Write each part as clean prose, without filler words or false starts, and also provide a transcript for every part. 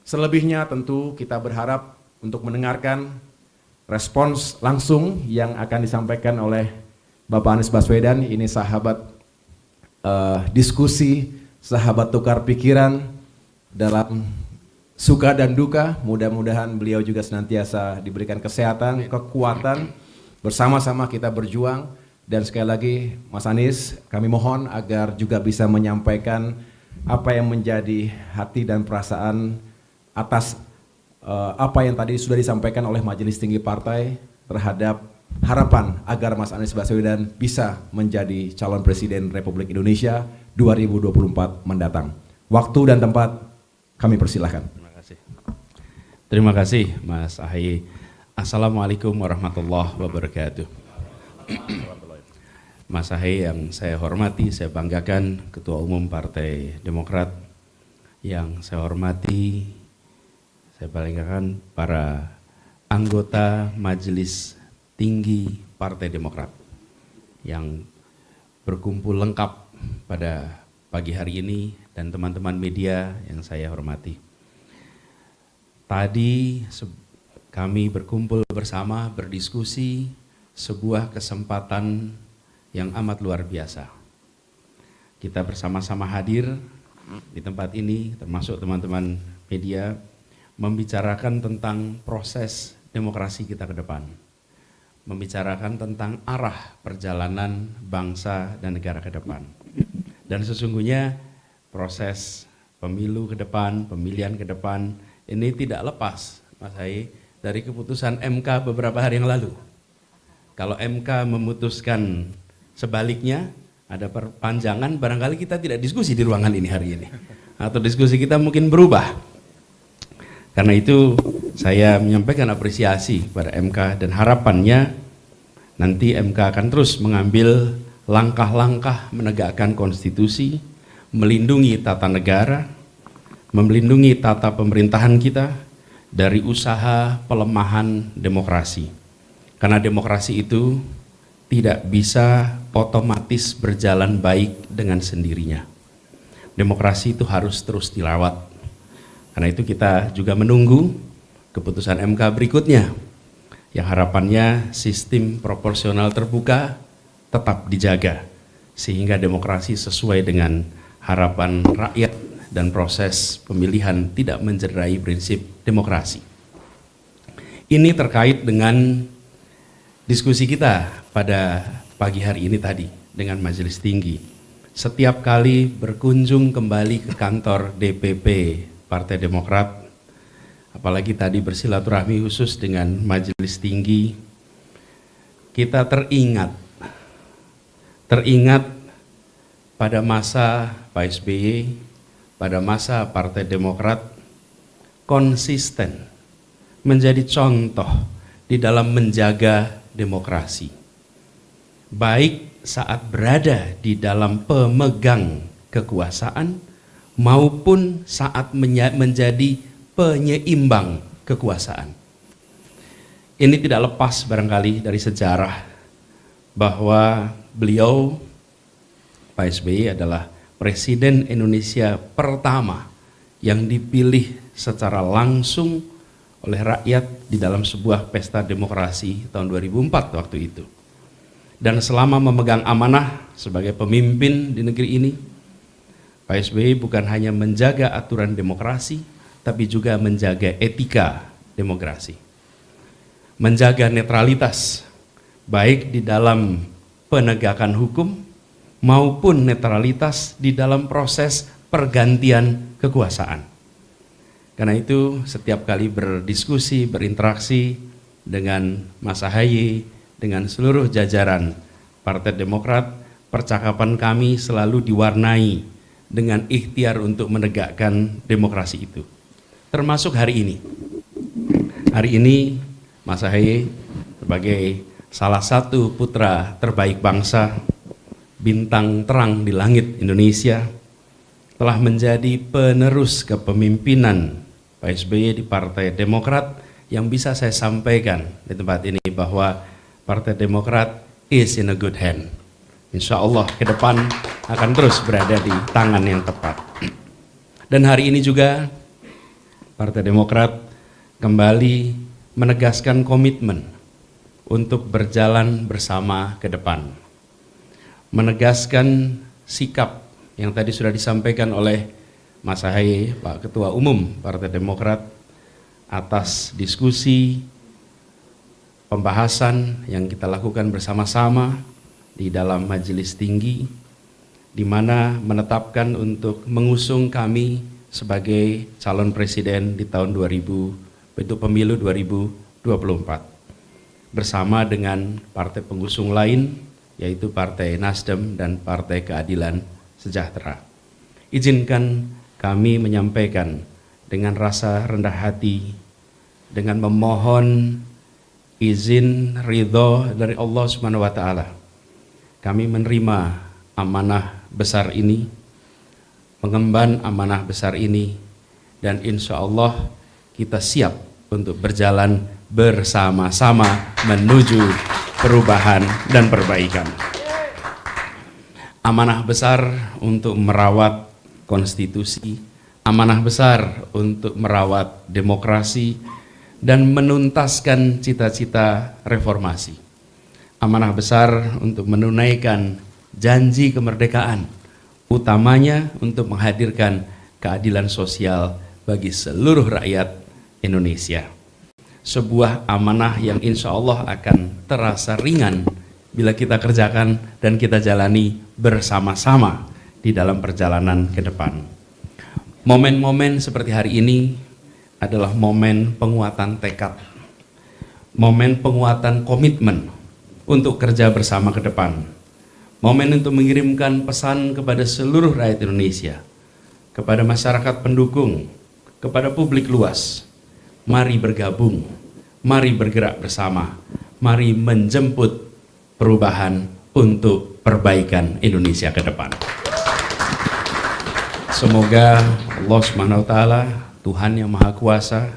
Selebihnya tentu kita berharap untuk mendengarkan respons langsung yang akan disampaikan oleh Bapak Anies Baswedan. Ini sahabat diskusi, sahabat tukar pikiran dalam suka dan duka. Mudah-mudahan beliau juga senantiasa diberikan kesehatan, kekuatan. Bersama-sama kita berjuang. Dan sekali lagi Mas Anies, kami mohon agar juga bisa menyampaikan apa yang menjadi hati dan perasaan atas apa yang tadi sudah disampaikan oleh Majelis Tinggi Partai terhadap harapan agar Mas Anies Baswedan bisa menjadi calon Presiden Republik Indonesia 2024 mendatang. Waktu dan tempat kami persilahkan. Terima kasih Mas Ahaye. Assalamualaikum warahmatullahi wabarakatuh. Mas Ahaye yang saya hormati, saya banggakan, Ketua Umum Partai Demokrat yang saya hormati, saya banggakan para anggota Majelis Tinggi Partai Demokrat yang berkumpul lengkap pada pagi hari ini dan teman-teman media yang saya hormati. Tadi kami berkumpul bersama, berdiskusi, sebuah kesempatan yang amat luar biasa. Kita bersama-sama hadir di tempat ini, termasuk teman-teman media, membicarakan tentang proses demokrasi kita ke depan. Membicarakan tentang arah perjalanan bangsa dan negara ke depan. Dan sesungguhnya proses pemilu ke depan, pemilihan ke depan, ini tidak lepas, Mas Ahaye, dari keputusan MK beberapa hari yang lalu. Kalau MK memutuskan sebaliknya, ada perpanjangan, barangkali kita tidak diskusi di ruangan ini hari ini. Atau diskusi kita mungkin berubah. Karena itu saya menyampaikan apresiasi kepada MK dan harapannya nanti MK akan terus mengambil langkah-langkah menegakkan konstitusi, melindungi tata negara, melindungi tata pemerintahan kita dari usaha pelemahan demokrasi. Karena demokrasi itu tidak bisa otomatis berjalan baik dengan sendirinya. Demokrasi itu harus terus dirawat. Karena itu kita juga menunggu keputusan MK berikutnya, yang harapannya sistem proporsional terbuka tetap dijaga, sehingga demokrasi sesuai dengan harapan rakyat dan proses pemilihan tidak mencederai prinsip demokrasi. Ini terkait dengan diskusi kita pada pagi hari ini tadi dengan Majelis Tinggi. Setiap kali berkunjung kembali ke kantor DPP Partai Demokrat, apalagi tadi bersilaturahmi khusus dengan Majelis Tinggi, kita teringat pada masa Pak SBY, pada masa Partai Demokrat konsisten menjadi contoh di dalam menjaga demokrasi, baik saat berada di dalam pemegang kekuasaan maupun saat menjadi penyeimbang kekuasaan. Ini tidak lepas barangkali dari sejarah bahwa beliau, Pak SBY, adalah Presiden Indonesia pertama yang dipilih secara langsung oleh rakyat di dalam sebuah pesta demokrasi tahun 2004 waktu itu. Dan selama memegang amanah sebagai pemimpin di negeri ini, Pak SBY bukan hanya menjaga aturan demokrasi, tapi juga menjaga etika demokrasi. Menjaga netralitas, baik di dalam penegakan hukum maupun netralitas di dalam proses pergantian kekuasaan. Karena itu setiap kali berdiskusi, berinteraksi dengan Mas Ahaye, dengan seluruh jajaran Partai Demokrat, percakapan kami selalu diwarnai dengan ikhtiar untuk menegakkan demokrasi itu. Termasuk hari ini. Hari ini Mas Ahaye sebagai salah satu putra terbaik bangsa, bintang terang di langit Indonesia, telah menjadi penerus kepemimpinan Pak SBY di Partai Demokrat, yang bisa saya sampaikan di tempat ini bahwa Partai Demokrat is in a good hand. Insya Allah ke depan akan terus berada di tangan yang tepat. Dan hari ini juga Partai Demokrat kembali menegaskan komitmen untuk berjalan bersama ke depan. Menegaskan sikap yang tadi sudah disampaikan oleh Mas Ahaye, Pak Ketua Umum Partai Demokrat, atas diskusi, pembahasan yang kita lakukan bersama-sama di dalam majelis tinggi, di mana menetapkan untuk mengusung kami sebagai calon presiden di tahun 2000 untuk pemilu 2024 bersama dengan partai pengusung lain, yaitu Partai Nasdem dan Partai Keadilan Sejahtera. Izinkan kami menyampaikan dengan rasa rendah hati, dengan memohon izin ridho dari Allah Subhanahu wa Ta'ala, kami menerima amanah besar ini, mengemban amanah besar ini, dan insya Allah kita siap untuk berjalan bersama-sama menuju perubahan dan perbaikan. Amanah besar untuk merawat konstitusi, amanah besar untuk merawat demokrasi dan menuntaskan cita-cita reformasi. Amanah besar untuk menunaikan janji kemerdekaan, utamanya untuk menghadirkan keadilan sosial bagi seluruh rakyat Indonesia. Sebuah amanah yang insya Allah akan terasa ringan bila kita kerjakan dan kita jalani bersama-sama di dalam perjalanan ke depan. Momen-momen seperti hari ini adalah momen penguatan tekad, momen penguatan komitmen untuk kerja bersama ke depan, momen untuk mengirimkan pesan kepada seluruh rakyat Indonesia, kepada masyarakat pendukung, kepada publik luas. Mari bergabung, mari bergerak bersama, mari menjemput perubahan untuk perbaikan Indonesia ke depan. Semoga Allah Subhanahu wa Ta'ala, Tuhan yang Maha Kuasa,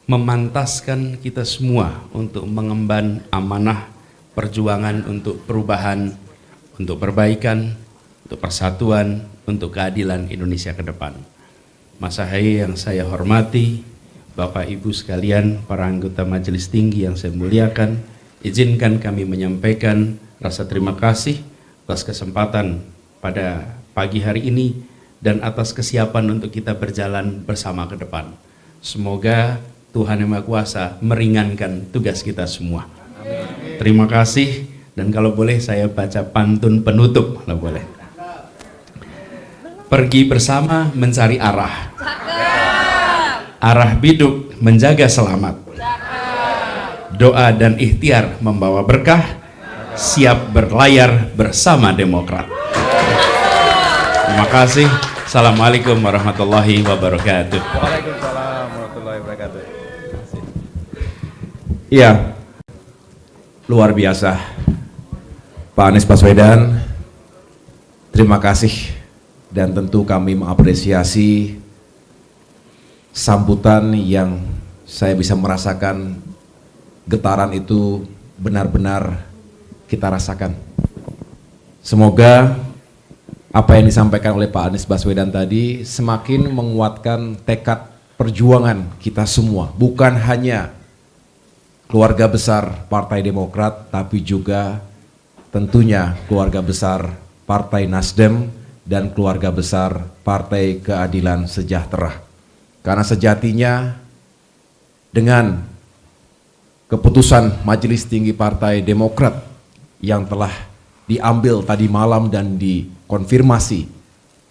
memantaskan kita semua untuk mengemban amanah perjuangan untuk perubahan, untuk perbaikan, untuk persatuan, untuk keadilan Indonesia ke depan. Mas Ahaye yang saya hormati, Bapak Ibu sekalian, para anggota Majelis Tinggi yang saya muliakan, izinkan kami menyampaikan rasa terima kasih atas kesempatan pada pagi hari ini dan atas kesiapan untuk kita berjalan bersama ke depan. Semoga Tuhan Yang Maha Kuasa meringankan tugas kita semua. Amin. Terima kasih, dan kalau boleh saya baca pantun penutup, kalau boleh. Pergi bersama mencari arah. Arah biduk menjaga selamat. Doa dan ikhtiar membawa berkah. Siap berlayar bersama Demokrat. Terima kasih. Assalamualaikum warahmatullahi wabarakatuh. Waalaikumsalam warahmatullahi wabarakatuh. Iya, luar biasa Pak Anies Baswedan. Terima kasih, dan tentu kami mengapresiasi sambutan yang saya bisa merasakan getaran itu benar-benar kita rasakan. Semoga apa yang disampaikan oleh Pak Anies Baswedan tadi semakin menguatkan tekad perjuangan kita semua, bukan hanya keluarga besar Partai Demokrat, tapi juga tentunya keluarga besar Partai Nasdem dan keluarga besar Partai Keadilan Sejahtera. Karena sejatinya dengan keputusan Majelis Tinggi Partai Demokrat yang telah diambil tadi malam dan dikonfirmasi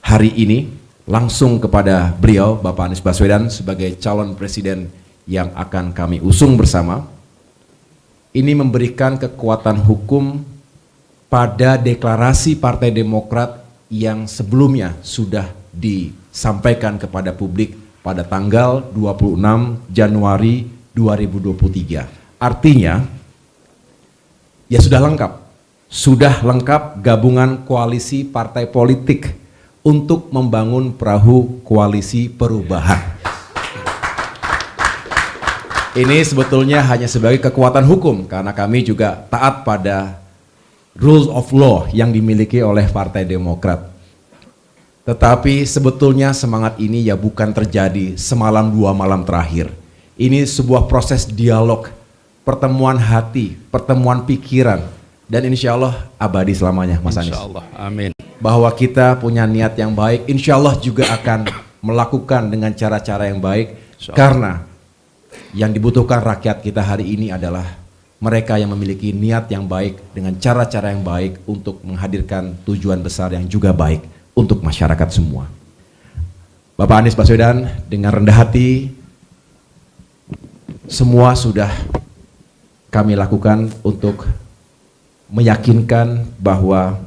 hari ini langsung kepada beliau, Bapak Anies Baswedan, sebagai calon presiden yang akan kami usung bersama, ini memberikan kekuatan hukum pada deklarasi Partai Demokrat yang sebelumnya sudah disampaikan kepada publik pada tanggal 26 Januari 2023. Artinya, ya sudah lengkap gabungan koalisi partai politik untuk membangun perahu koalisi perubahan. Ini sebetulnya hanya sebagai kekuatan hukum karena kami juga taat pada rules of law yang dimiliki oleh Partai Demokrat. Tetapi sebetulnya semangat ini ya bukan terjadi semalam dua malam terakhir. Ini sebuah proses dialog, pertemuan hati, pertemuan pikiran, dan insya Allah abadi selamanya, Mas Anies. Insya Allah, amin. Bahwa kita punya niat yang baik, insya Allah juga akan melakukan dengan cara-cara yang baik. Karena yang dibutuhkan rakyat kita hari ini adalah mereka yang memiliki niat yang baik dengan cara-cara yang baik untuk menghadirkan tujuan besar yang juga baik untuk masyarakat semua. Bapak Anies Baswedan dengan rendah hati, semua sudah kami lakukan untuk meyakinkan bahwa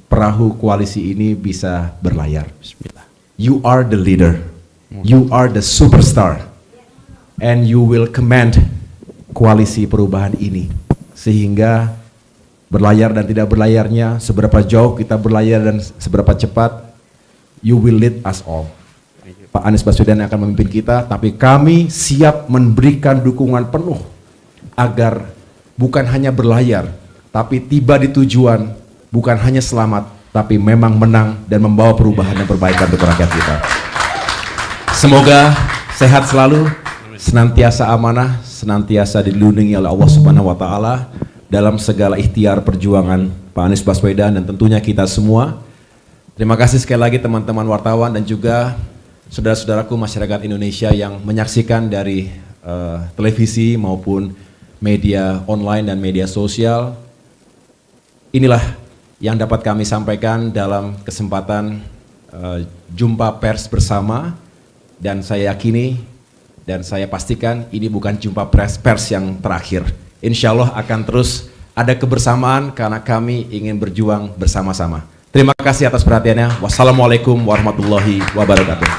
perahu koalisi ini bisa berlayar. Bismillah. You are the leader, you are the superstar, and you will command koalisi perubahan ini. Sehingga berlayar dan tidak berlayarnya, seberapa jauh kita berlayar dan seberapa cepat, you will lead us all. Pak Anies Baswedan akan memimpin kita, tapi kami siap memberikan dukungan penuh agar bukan hanya berlayar, tapi tiba di tujuan, bukan hanya selamat, tapi memang menang dan membawa perubahan dan perbaikan untuk rakyat kita. Semoga sehat selalu, senantiasa amanah, senantiasa dilindungi oleh Allah Subhanahu wa Ta'ala dalam segala ikhtiar perjuangan Pak Anies Baswedan dan tentunya kita semua. Terima kasih sekali lagi teman-teman wartawan dan juga saudara-saudaraku masyarakat Indonesia yang menyaksikan dari televisi maupun media online dan media sosial. Inilah yang dapat kami sampaikan dalam kesempatan jumpa pers bersama, dan saya yakini dan saya pastikan ini bukan jumpa pers yang terakhir. Insya Allah akan terus ada kebersamaan karena kami ingin berjuang bersama-sama. Terima kasih atas perhatiannya. Wassalamualaikum warahmatullahi wabarakatuh.